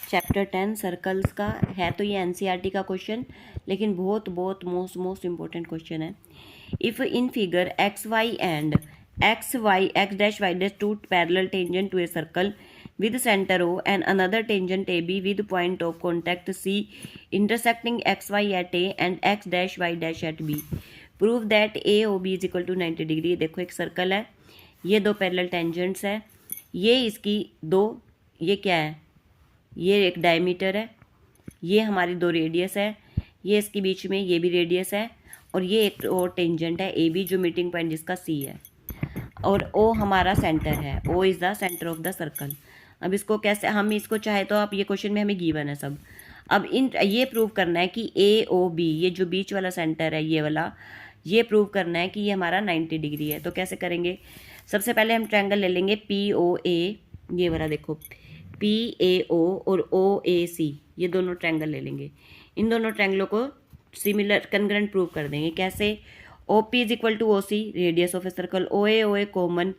Chapter 10 circles का है। तो ये एनसीईआरटी का क्वेश्चन, लेकिन बहुत बहुत मोस्ट इम्पोर्टेंट क्वेश्चन है। If in figure X Y and X dash Y dash two parallel tangent to a circle with center O and another tangent AB with point of contact C intersecting XY at A and X dash Y dash at B. Prove that AOB is equal to 90 degree. देखो एक circle है, ये दो parallel tangents है, ये इसकी दो, ये क्या है, ये एक डायमीटर है, ये हमारी दो रेडियस है, ये इसके बीच में ये भी रेडियस है, और ये एक और टेंजेंट है AB जो मीटिंग पॉइंट जिसका C है, और O हमारा सेंटर है। O is the centre of the circle. अब इसको कैसे, हम इसको चाहे तो आप ये क्वेश्चन में हमें गिवन है सब। अब ये प्रूव करना है कि AOB, ये जो बीच वाला सेंटर है ये वाला, ये प्रूव करना है कि ये हमारा 90 डिग्री है। तो कैसे करेंगे, सबसे पहले हम ट्रायंगल ले लेंगे POA, ये वाला देखो PAO और OAC, ये दोनों ट्रायंगल ले लेंगे। इन दोनों ट्रायंगलों को सिमिलर कंग्रेंट प्रूव कर देंगे। कैसे, OP is equal to OC radius of a circle, OA common,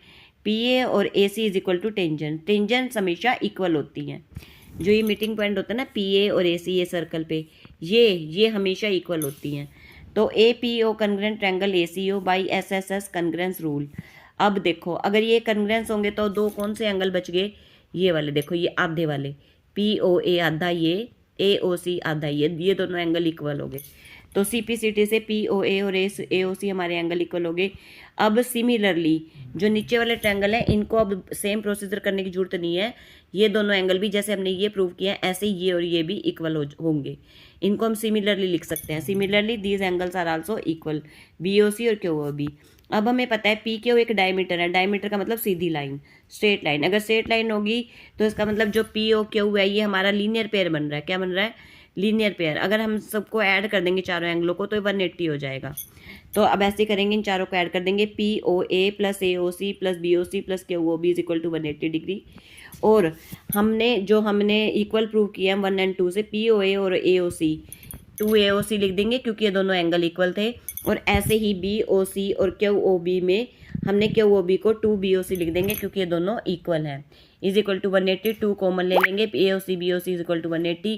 PA और AC is equal to tangent. Tangents हमेशा इक्वल होती हैं। जो ये मीटिंग पॉइंट होता है ना PA और AC ये सर्कल पे, ये हमेशा इक्वल होती हैं। तो APO congruent triangle ACO by SSS congruence rule. अब देखो अगर ये कंग्रेंस होंगे तो दो कौन से एंगल बच गए, ये वाले देखो, ये आधे वाले POA आधा, ये AOC आधा, ये दोनों एंगल इक्वल हो गए। तो CPCT से POA और AOC हमारे एंगल इक्वल हो गए। अब सिमिलरली जो नीचे वाले ट्रायंगल है इनको अब सेम प्रोसीजर करने की जरूरत नहीं है। ये दोनों एंगल भी जैसे हमने ये प्रूव किया है ऐसे ही ये और ये भी इक्वल होंगे। इनको हम सिमिलरली लिख सकते हैं। Similarly these angles are also equal, BOC और QOB। अब हमें पता है PQ एक डायमीटर है, डायमीटर का मतलब सीधी लाइन, स्ट्रेट लाइन। अगर स्ट्रेट लाइन होगी तो इसका मतलब जो POQ है ये हमारा लीनियर पेयर बन रहा है। क्या बन रहा है, लीनियर पेयर। अगर हम सबको ऐड कर देंगे चारों एंगलों को तो 180 हो जाएगा। तो अब ऐसे करेंगे, इन चारों को ऐड कर देंगे, POA plus AOC plus BOC plus QOB is equal to 180 degree. और हमने इक्वल प्रूव किया 1 और 2 से, POA और AOC 2AOC लिख देंगे क्योंकि ये दोनों एंगल इक्वल थे। और ऐसे ही BOC और QOB में हमने QOB को 2BOC लिख देंगे क्योंकि ये दोनों इक्वल हैं। इज इक्वल टू 180, 2 कॉमन ले लेंगे, AOC BOC is equal to 180,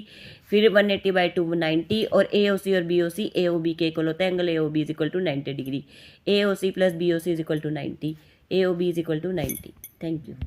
फिर 180 बाई 2 90, और AOC और BOC AOB के इक्वल होता है। Angle AOB is equal to 90 degree. AOC plus BOC is equal to 90, AOB is equal to 90। Thank you.